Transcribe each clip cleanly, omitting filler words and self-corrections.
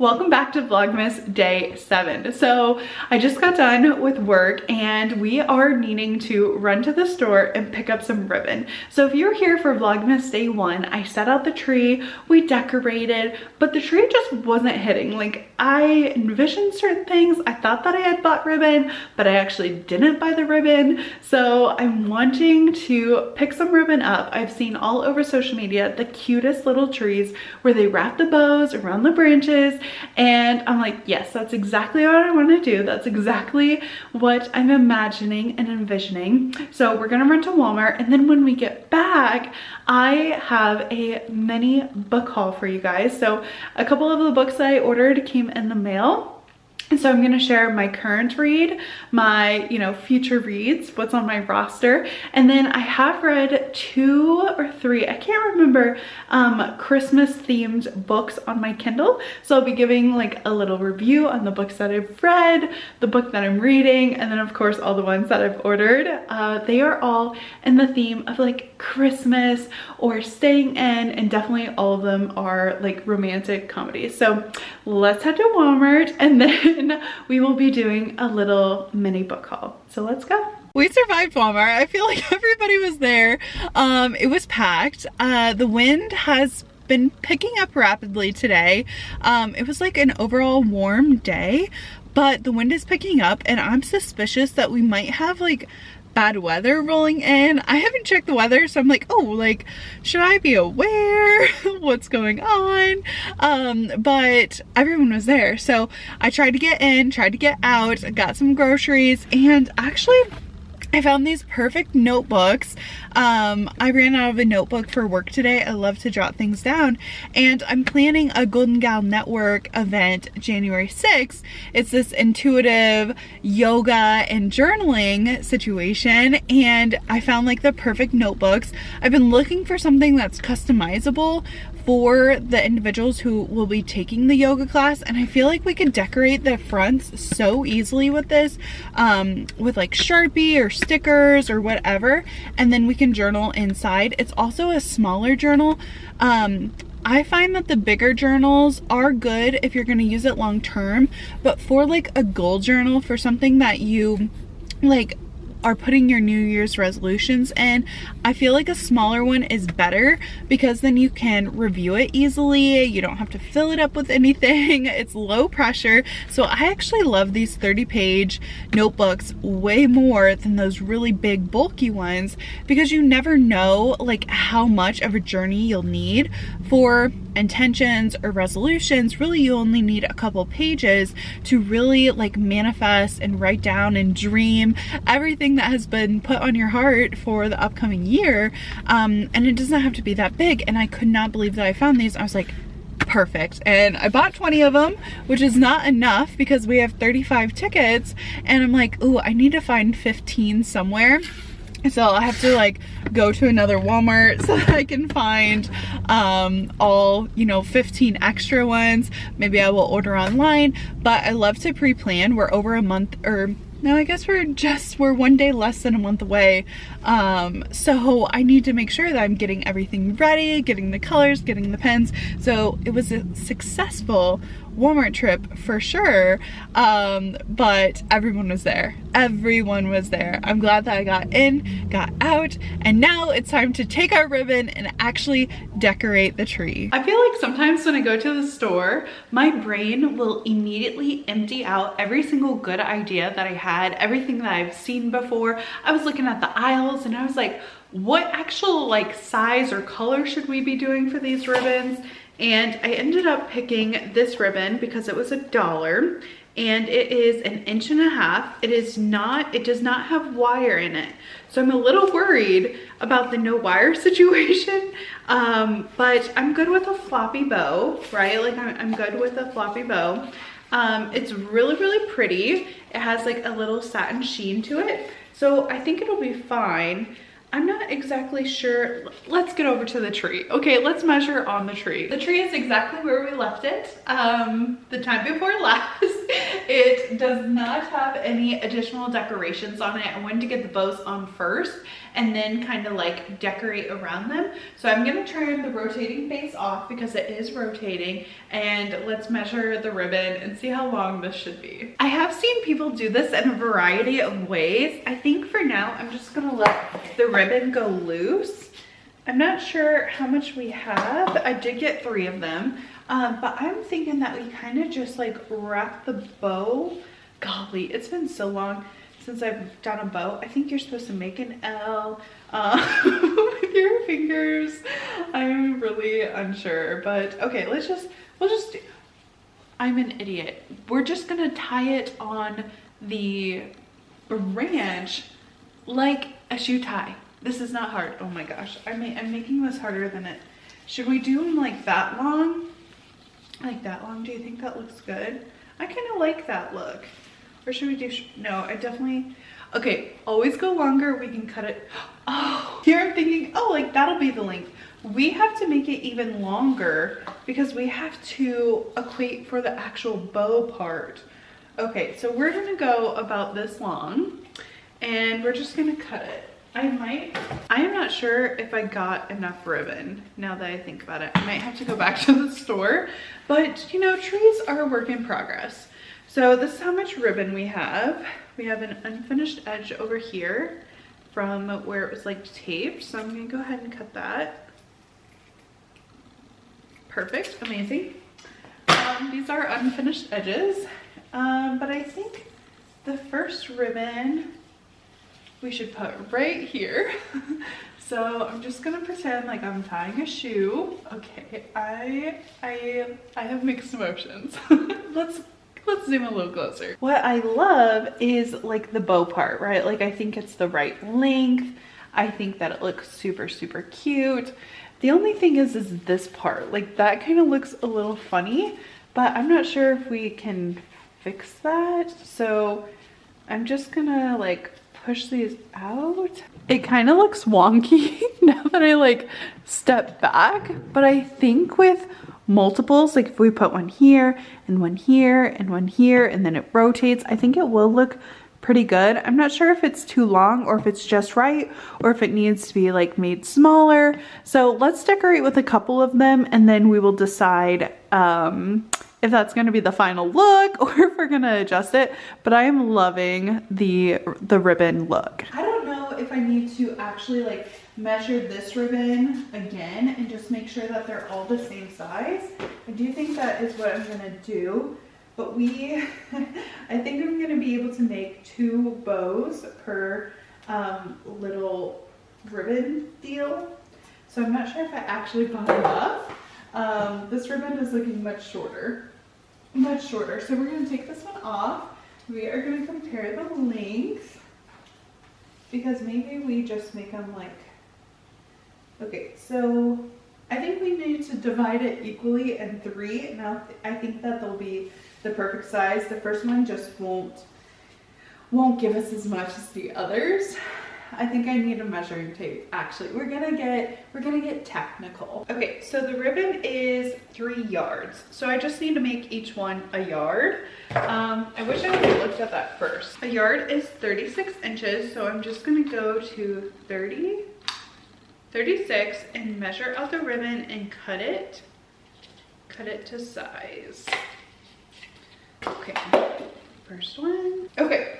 Welcome back to Vlogmas day 7. So I just got done with work and we are needing to run to the store and pick up some ribbon. So if you're here for Vlogmas day 1, I set out the tree, we decorated, but the tree just wasn't hitting. Like, I envisioned certain things. I thought that I had bought ribbon, but I actually didn't buy the ribbon. So I'm wanting to pick some ribbon up. I've seen all over social media the cutest little trees where they wrap the bows around the branches. And I'm like, yes, that's exactly what I want to do. That's exactly what I'm imagining and envisioning. So we're gonna run to Walmart, and then when we get back, I have a mini book haul for you guys. So a couple of the books that I ordered came in the mail. And so I'm going to share my current read, my, future reads, what's on my roster. And then I have read 2 or 3, I can't remember, Christmas themed books on my Kindle. So I'll be giving like a little review on the books that I've read, the book that I'm reading, and then of course all the ones that I've ordered. They are all in the theme of like Christmas or staying in, and definitely all of them are like romantic comedies. So let's head to Walmart, and then we will be doing a little mini book haul. So let's go. We survived Walmart. I feel like everybody was there. It was packed. The wind has been picking up rapidly today. It was like an overall warm day, but the wind is picking up, and I'm suspicious that we might have like bad weather rolling in. I haven't checked the weather, so I'm like, oh, like, should I be aware what's going on? But everyone was there, so I tried to get in, tried to get out, got some groceries, and actually I found these perfect notebooks. I ran out of a notebook for work today. I love to jot things down, and I'm planning a Golden Gal Network event January 6th. It's this intuitive yoga and journaling situation, and I found like the perfect notebooks. I've been looking for something that's customizable for the individuals who will be taking the yoga class, and I feel like we could decorate the fronts so easily with this, with like Sharpie or stickers or whatever, and then we can journal inside. It's also a smaller journal. I find that the bigger journals are good if you're going to use it long term, but for like a goal journal, for something that you like are putting your New Year's resolutions in, I feel like a smaller one is better, because then you can review it easily. You don't have to fill it up with anything. It's low pressure. So I actually love these 30-page notebooks way more than those really big bulky ones, because you never know like how much of a journey you'll need for intentions or resolutions. Really, you only need a couple pages to really like manifest and write down and dream everything that has been put on your heart for the upcoming year. And it doesn't have to be that big. And I could not believe that I found these. I was like, perfect. And I bought 20 of them, which is not enough because we have 35 tickets, and I'm like, ooh, I need to find 15 somewhere. So I have to like go to another Walmart so that I can find all 15 extra ones. Maybe I will order online, but I love to pre-plan. We're over a month, or no, I guess we're 1 day less than a month away. So I need to make sure that I'm getting everything ready, getting the colors, getting the pens. So it was a successful Walmart trip for sure, but everyone was there. Everyone was there. I'm glad that I got in, got out, and now it's time to take our ribbon and actually decorate the tree. I feel like sometimes when I go to the store, my brain will immediately empty out every single good idea that I had, everything that I've seen before. I was looking at the aisles and I was like, what actual like size or color should we be doing for these ribbons? And I ended up picking this ribbon because it was $1, and it is 1.5 inches. It does not have wire in it. So I'm a little worried about the no wire situation, but I'm good with a floppy bow, right? Like I'm good with a floppy bow. It's really, really pretty. It has like a little satin sheen to it. So I think it'll be fine. I'm not exactly sure. Let's get over to the tree. Okay, let's measure on the tree. The tree is exactly where we left it the time before last. It does not have any additional decorations on it. I wanted to get the bows on first and then kind of like decorate around them. So I'm gonna turn the rotating base off because it is rotating, and let's measure the ribbon and see how long this should be. I have seen people do this in a variety of ways. I think for now, I'm just gonna let the ribbon go loose. I'm not sure how much we have. I did get 3 of them, but I'm thinking that we kind of just like wrap the bow. Golly, it's been so long since I've done a bow. I think you're supposed to make an L with your fingers. I'm really unsure, but okay, we'll just do, I'm an idiot. We're just gonna tie it on the branch like a shoe tie. This is not hard. Oh my gosh, I'm making this harder than it. Should we do them like that long? Like that long? Do you think that looks good? I kind of like that look. Or should we do, no, I definitely, okay, always go longer. We can cut it. Oh, here I'm thinking, oh, like that'll be the length. We have to make it even longer because we have to equate for the actual bow part. Okay, so we're gonna go about this long and we're just gonna cut it. I am not sure if I got enough ribbon now that I think about it. I might have to go back to the store, but you know, trees are a work in progress. So this is how much ribbon we have. We have an unfinished edge over here from where it was like taped. So I'm gonna go ahead and cut that. Perfect, amazing. These are unfinished edges, but I think the first ribbon we should put right here. So I'm just gonna pretend like I'm tying a shoe. Okay, I have mixed emotions. Let's zoom a little closer. What I love is like the bow part, right? Like I think it's the right length. I think that it looks super, super cute. The only thing is this part, like that kind of looks a little funny, but I'm not sure if we can fix that. So I'm just gonna like push these out. It kind of looks wonky now that I like step back, but I think with multiples, like if we put one here and one here and one here and then it rotates, I think it will look pretty good. I'm not sure if it's too long or if it's just right or if it needs to be like made smaller. So let's decorate with a couple of them and then we will decide if that's going to be the final look or if we're going to adjust it. But I am loving the ribbon look. I don't know if I need to actually like measure this ribbon again and just make sure that they're all the same size. I do think that is what I'm going to do. But I think I'm going to be able to make 2 bows per little ribbon deal. So I'm not sure if I actually bought enough. This ribbon is looking much shorter. So we're going to take this one off. We are going to compare the length because maybe we just make them like, okay, so I think we need to divide it equally in 3. Now I think that they'll be the perfect size. The first one just won't give us as much as the others. I think I need a measuring tape. Actually, we're gonna get technical. Okay, so the ribbon is 3 yards. So I just need to make each one a yard. I wish I would have looked at that first. A yard is 36 inches. So I'm just gonna go to 30, 36 and measure out the ribbon and cut it to size. Okay, first one. Okay,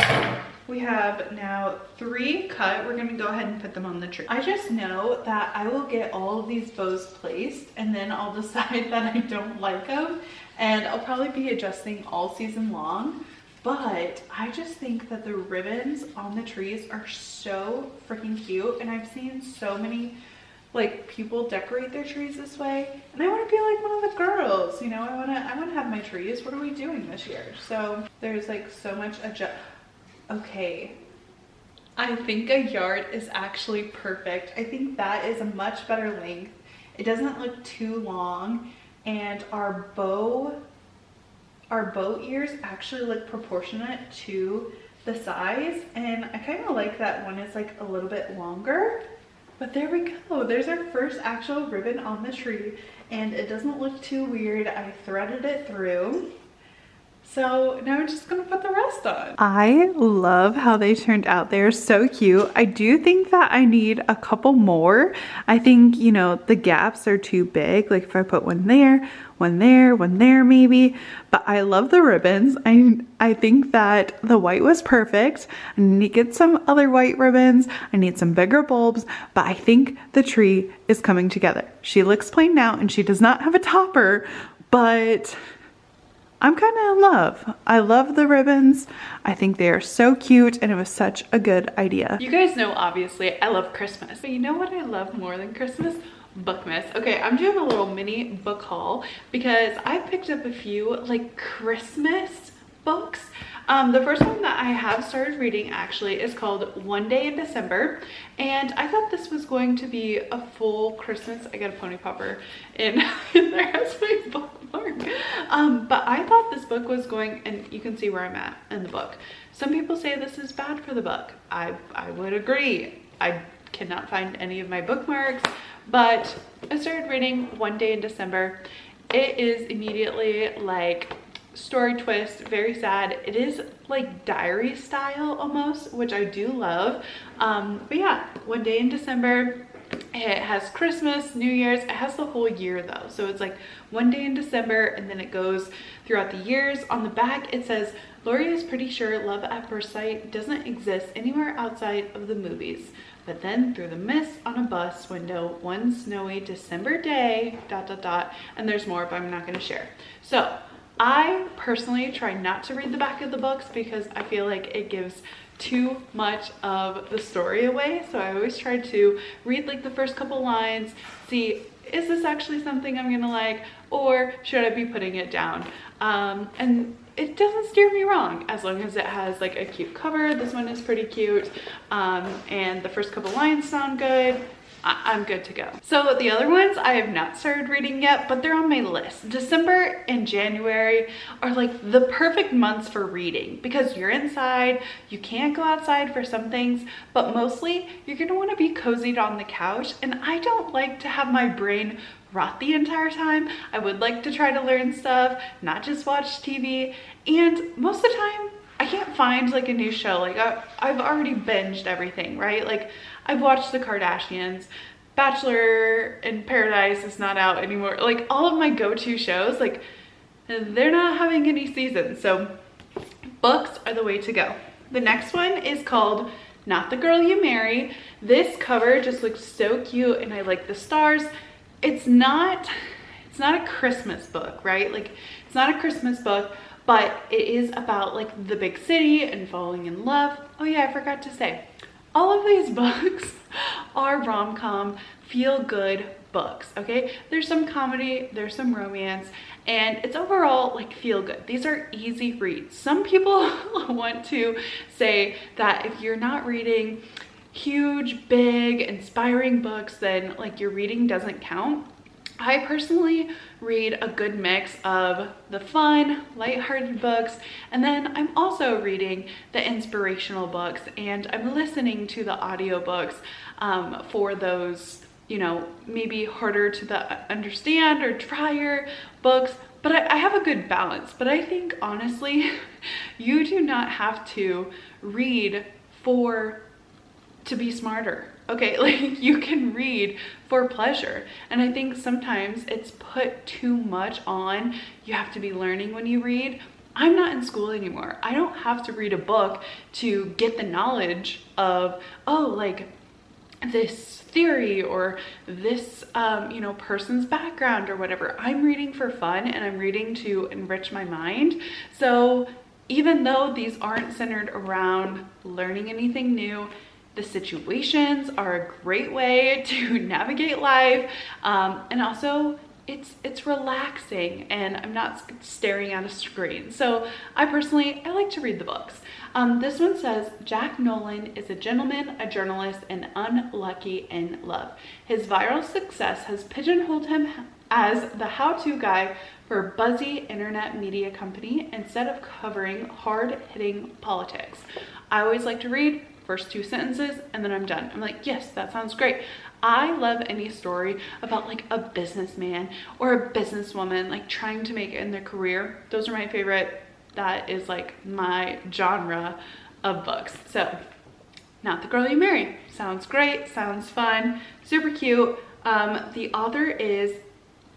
we have now 3 cut. We're gonna go ahead and put them on the tree. I just know that I will get all of these bows placed and then I'll decide that I don't like them and I'll probably be adjusting all season long. But I just think that the ribbons on the trees are so freaking cute and I've seen so many like people decorate their trees this way and I want to be like one of the girls, you know. I want to have my trees. What are we doing this year? So there's like so much okay, I think a yard is actually perfect. I think that is a much better length. It doesn't look too long and our bow ears actually look proportionate to the size and I kind of like that one is like a little bit longer. But there we go. There's our first actual ribbon on the tree and it doesn't look too weird. I threaded it through. So now I'm just gonna put the rest on. I love how they turned out. They're so cute. I do think that I need a couple more. I think, you know, the gaps are too big. Like if I put one there, one there, one there maybe. But I love the ribbons. I think that the white was perfect. I need to get some other white ribbons. I need some bigger bulbs, but I think the tree is coming together. She looks plain now and she does not have a topper, but I'm kind of in love. I love the ribbons. I think they are so cute and it was such a good idea. You guys know, obviously, I love Christmas. But you know what I love more than Christmas? Bookmas. Okay, I'm doing a little mini book haul because I picked up a few like Christmas books. The first one that I have started reading actually is called One Day in December, and I thought this was going to be a full Christmas. I got a pony popper in there as my bookmark. But I thought this book was going, and you can see where I'm at in the book. Some people say this is bad for the book. I would agree. I cannot find any of my bookmarks, but I started reading One Day in December. It is immediately like story twist, very sad. It is like diary style almost, which I do love. But yeah, One Day in December. It has Christmas, New Year's. It has the whole year though. So it's like one day in December and then it goes throughout the years. On the back it says, Lori is pretty sure love at first sight doesn't exist anywhere outside of the movies. But then through the mist on a bus window, one snowy December day, ... And there's more, but I'm not going to share. So I personally try not to read the back of the books because I feel like it gives too much of the story away. So I always try to read like the first couple lines, see, is this actually something I'm gonna like, or should I be putting it down? And it doesn't steer me wrong as long as it has like a cute cover. This one is pretty cute, and the first couple lines sound good. I'm good to go. So the other ones I have not started reading yet, but they're on my list. December and January are like the perfect months for reading because you're inside, you can't go outside for some things, but mostly you're gonna wanna be cozied on the couch, and I don't like to have my brain rot the entire time. I would like to try to learn stuff, not just watch TV, and most of the time I can't find like a new show. Like I've already binged everything, right? Like I've watched the Kardashians, Bachelor in Paradise is not out anymore. Like all of my go-to shows, like they're not having any seasons. So books are the way to go. The next one is called Not the Girl You Marry. This cover just looks so cute and I like the stars. It's not a Christmas book, right? Like it's not a Christmas book, but it is about like the big city and falling in love. Oh yeah, I forgot to say, all of these books are rom-com, feel-good books, okay? There's some comedy, there's some romance, and it's overall like feel-good. These are easy reads. Some people want to say that if you're not reading huge, big, inspiring books, then like your reading doesn't count. I personally read a good mix of the fun, lighthearted books, and then I'm also reading the inspirational books, and I'm listening to the audiobooks for those, you know, maybe harder to understand or drier books, but I have a good balance. But I think honestly, you do not have to read to be smarter. Okay, like you can read for pleasure. And I think sometimes it's put too much on. You have to be learning when you read. I'm not in school anymore. I don't have to read a book to get the knowledge of, oh, like this theory or this, you know, person's background or whatever. I'm reading for fun and I'm reading to enrich my mind. So even though these aren't centered around learning anything new, the situations are a great way to navigate life, and also it's relaxing and I'm not staring at a screen. So I like to read the books. This one says, Jack Nolan is a gentleman, a journalist, and unlucky in love. His viral success has pigeonholed him as the how-to guy for a buzzy internet media company instead of covering hard-hitting politics. I always like to read first 2 sentences and then I'm done. I'm like, yes, that sounds great. I love any story about like a businessman or a businesswoman like trying to make it in their career. Those are my favorite that is like my genre of books. So Not the Girl You Marry. Sounds great, sounds fun, super cute. The author is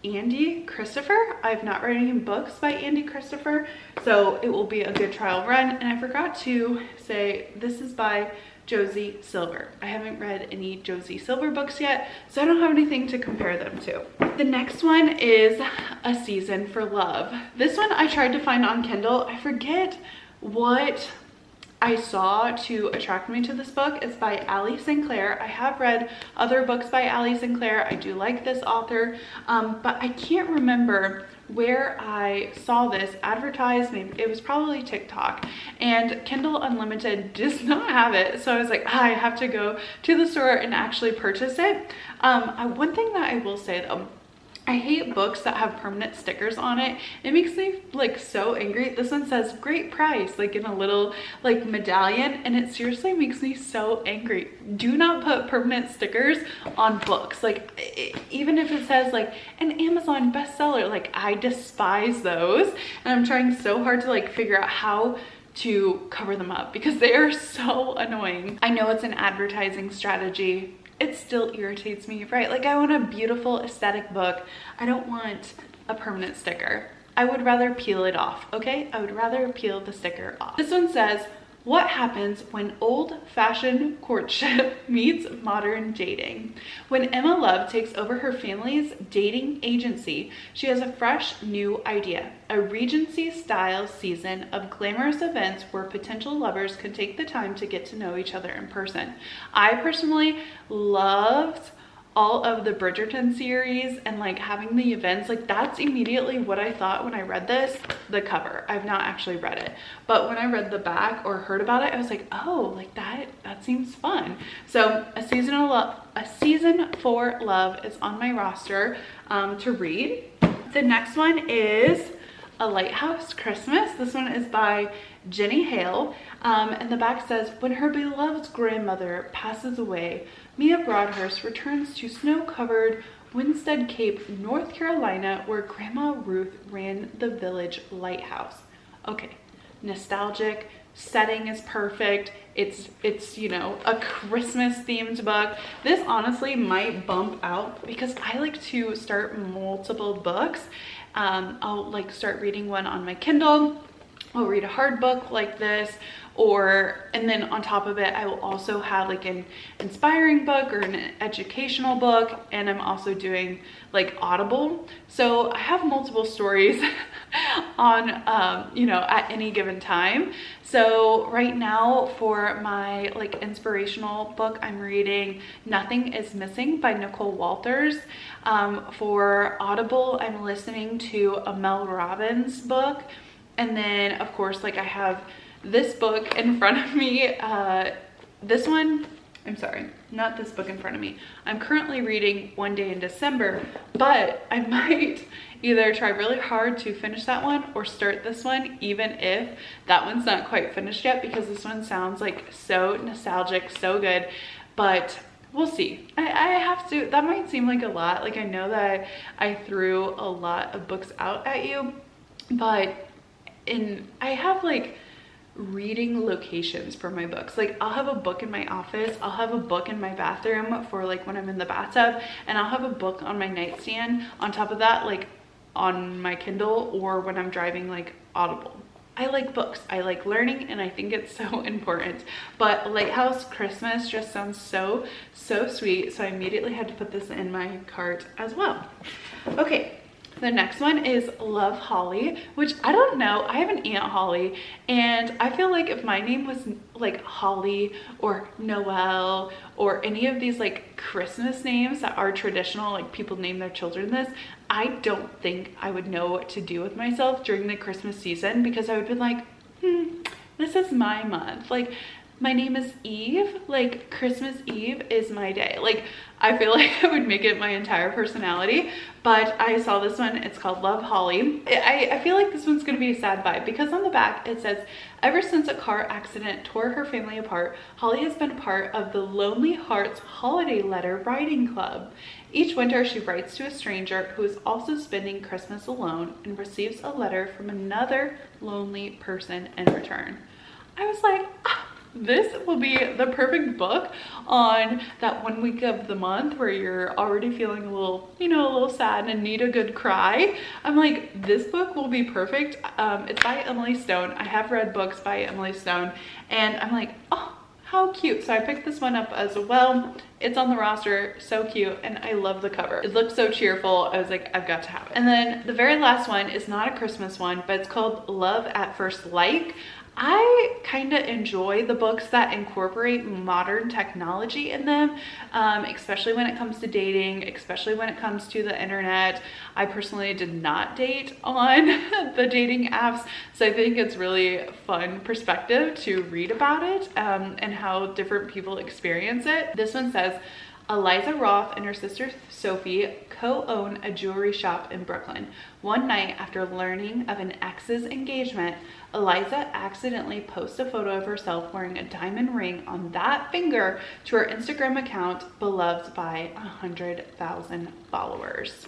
Andy Christopher. I've not read any books by Andy Christopher, so it will be a good trial run. And I forgot to say, this is by Josie Silver. I haven't read any Josie Silver books yet, so I don't have anything to compare them to. The next one is A Season for Love. This one I tried to find on Kindle. I forget what I saw to attract me to this book. It's by Ali Sinclair. I have read other books by Ali Sinclair. I do like this author, but I can't remember where I saw this advertised. Maybe it was probably TikTok, and Kindle Unlimited does not have it. So I was like, I have to go to the store and actually purchase it. One thing that I will say though, I hate books that have permanent stickers on it. It makes me like so angry. This one says great price, like in a little like medallion, and it seriously makes me so angry. Do not put permanent stickers on books. Like even if it says like an Amazon bestseller, like I despise those, and I'm trying so hard to like figure out how to cover them up because they are so annoying. I know it's an advertising strategy. It still irritates me, right? Like I want a beautiful aesthetic book. I don't want a permanent sticker. I would rather peel it off, okay? I would rather peel the sticker off. This one says, what happens when old-fashioned courtship meets modern dating? When Emma Love takes over her family's dating agency, she has a fresh new idea, a Regency-style season of glamorous events where potential lovers can take the time to get to know each other in person. I personally loved all of the Bridgerton series and like having the events. Like that's immediately what I thought when I read this. The cover, I've not actually read it, but when I read the back or heard about it, I was like, oh, like that seems fun. So A Season for Love is on my roster to read. The next one is A Lighthouse Christmas. This one is by Jenny Hale, and the back says, when her beloved's grandmother passes away, Mia Broadhurst returns to snow-covered Winstead Cape, North Carolina, where Grandma Ruth ran the village lighthouse. Okay, nostalgic, setting is perfect. It's you know, a Christmas themed book. This honestly might bump out because I like to start multiple books. I'll like start reading one on my Kindle. I'll read a hard book like this, and then on top of it, I will also have like an inspiring book or an educational book, and I'm also doing like Audible. So I have multiple stories on, you know, at any given time. So right now for my like inspirational book, I'm reading Nothing is Missing by Nicole Walters. For Audible, I'm listening to a Mel Robbins book. And then of course, like I have this book in front of me. This one, I'm sorry, not this book in front of me. I'm currently reading One Day in December, but I might either try really hard to finish that one or start this one, even if that one's not quite finished yet, because this one sounds like so nostalgic, so good, but we'll see. I have to, that might seem like a lot. Like I know that I threw a lot of books out at you, but I have like reading locations for my books. Like I'll have a book in my office, I'll have a book in my bathroom for like when I'm in the bathtub, and I'll have a book on my nightstand on top of that, like on my Kindle, or when I'm driving like Audible. I like books, I like learning, and I think it's so important. But Lighthouse Christmas just sounds so sweet, so I immediately had to put this in my cart as well. Okay, the next one is Love Holly, which I don't know. I have an Aunt Holly, and I feel like if my name was like Holly or Noel or any of these like Christmas names that are traditional, like people name their children this, I don't think I would know what to do with myself during the Christmas season, because I would be like, this is my month. Like My name is Eve. Like, Christmas Eve is my day. Like, I feel like I would make it my entire personality, but I saw this one. It's called Love Holly. I feel like this one's gonna be a sad vibe because on the back it says, ever since a car accident tore her family apart, Holly has been part of the Lonely Hearts Holiday Letter Writing Club. Each winter she writes to a stranger who is also spending Christmas alone and receives a letter from another lonely person in return. I was like, this will be the perfect book on that 1 week of the month where you're already feeling a little, you know, a little sad and need a good cry. I'm like, this book will be perfect. It's by Emily Stone. I have read books by Emily Stone and I'm like, oh, how cute. So I picked this one up as well. It's on the roster, so cute, and I love the cover. It looks so cheerful. I was like, I've got to have it. And then the very last one is not a Christmas one, but it's called Love at First Like. I kind of enjoy the books that incorporate modern technology in them, especially when it comes to dating, especially when it comes to the internet. I personally did not date on the dating apps, so I think it's really fun perspective to read about it and how different people experience it. This one says, Eliza Roth and her sister Sophie co-own a jewelry shop in Brooklyn. One night after learning of an ex's engagement, Eliza accidentally posts a photo of herself wearing a diamond ring on that finger to her Instagram account, beloved by 100,000 followers.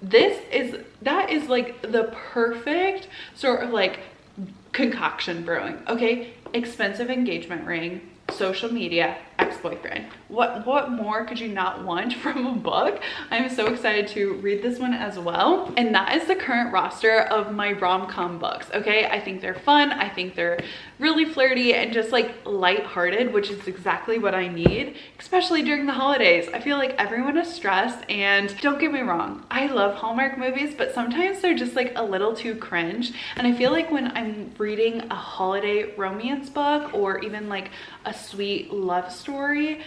That is like the perfect sort of like concoction brewing, okay? Expensive engagement ring, social media, ex-boyfriend. What more could you not want from a book? I'm so excited to read this one as well. And that is the current roster of my rom-com books, okay? I think they're fun. I think they're really flirty and just like lighthearted, which is exactly what I need, especially during the holidays. I feel like everyone is stressed, and don't get me wrong, I love Hallmark movies, but sometimes they're just like a little too cringe. And I feel like when I'm reading a holiday romance book or even like a sweet love story,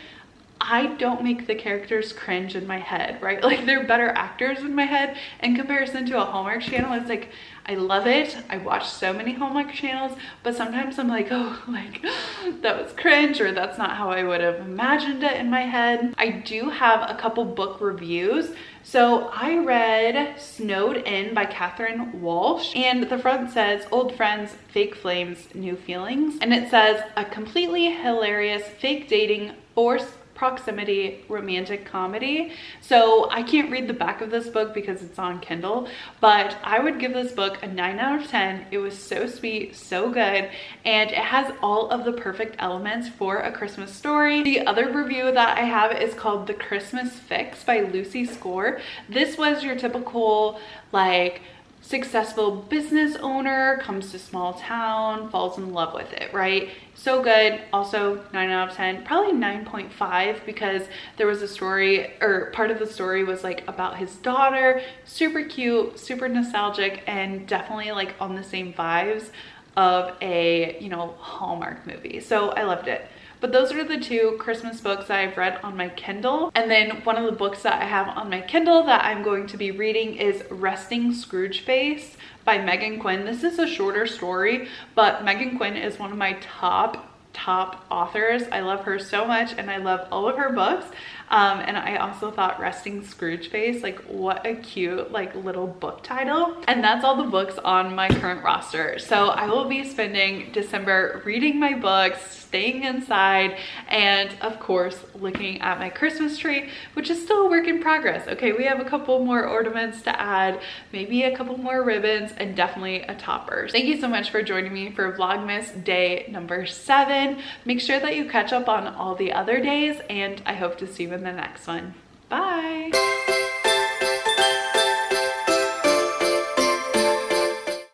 I don't make the characters cringe in my head, right? Like, they're better actors in my head in comparison to a Hallmark channel. It's like, I love it. I watch so many Hallmark channels, but sometimes I'm like, oh, like that was cringe, or that's not how I would have imagined it in my head. I do have a couple book reviews. So I read Snowed In by Catherine Walsh, and the front says, old friends, fake flames, new feelings. And it says, a completely hilarious fake dating, forced proximity romantic comedy. So I can't read the back of this book because it's on Kindle, but I would give this book a 9 out of 10. It was so sweet, so good, and it has all of the perfect elements for a Christmas story. The other review that I have is called The Christmas Fix by Lucy Score. This was your typical like successful business owner, comes to small town, falls in love with it, right? So good. Also 9 out of 10, probably 9.5, because there was a story, or part of the story was like about his daughter. Super cute, super nostalgic, and definitely like on the same vibes of a, you know, Hallmark movie. So I loved it. But those are the two Christmas books that I've read on my Kindle. And then one of the books that I have on my Kindle that I'm going to be reading is Resting Scrooge Face by Megan Quinn. This is a shorter story, but Megan Quinn is one of my top authors. I love her so much, and I love all of her books. And I also thought Resting Scrooge Face, like what a cute like little book title. And that's all the books on my current roster. So I will be spending December reading my books, staying inside, and of course looking at my Christmas tree, which is still a work in progress. Okay, we have a couple more ornaments to add, maybe a couple more ribbons, and definitely a topper. Thank you so much for joining me for Vlogmas day number 7. Make sure that you catch up on all the other days, and I hope to see you in the next one. Bye.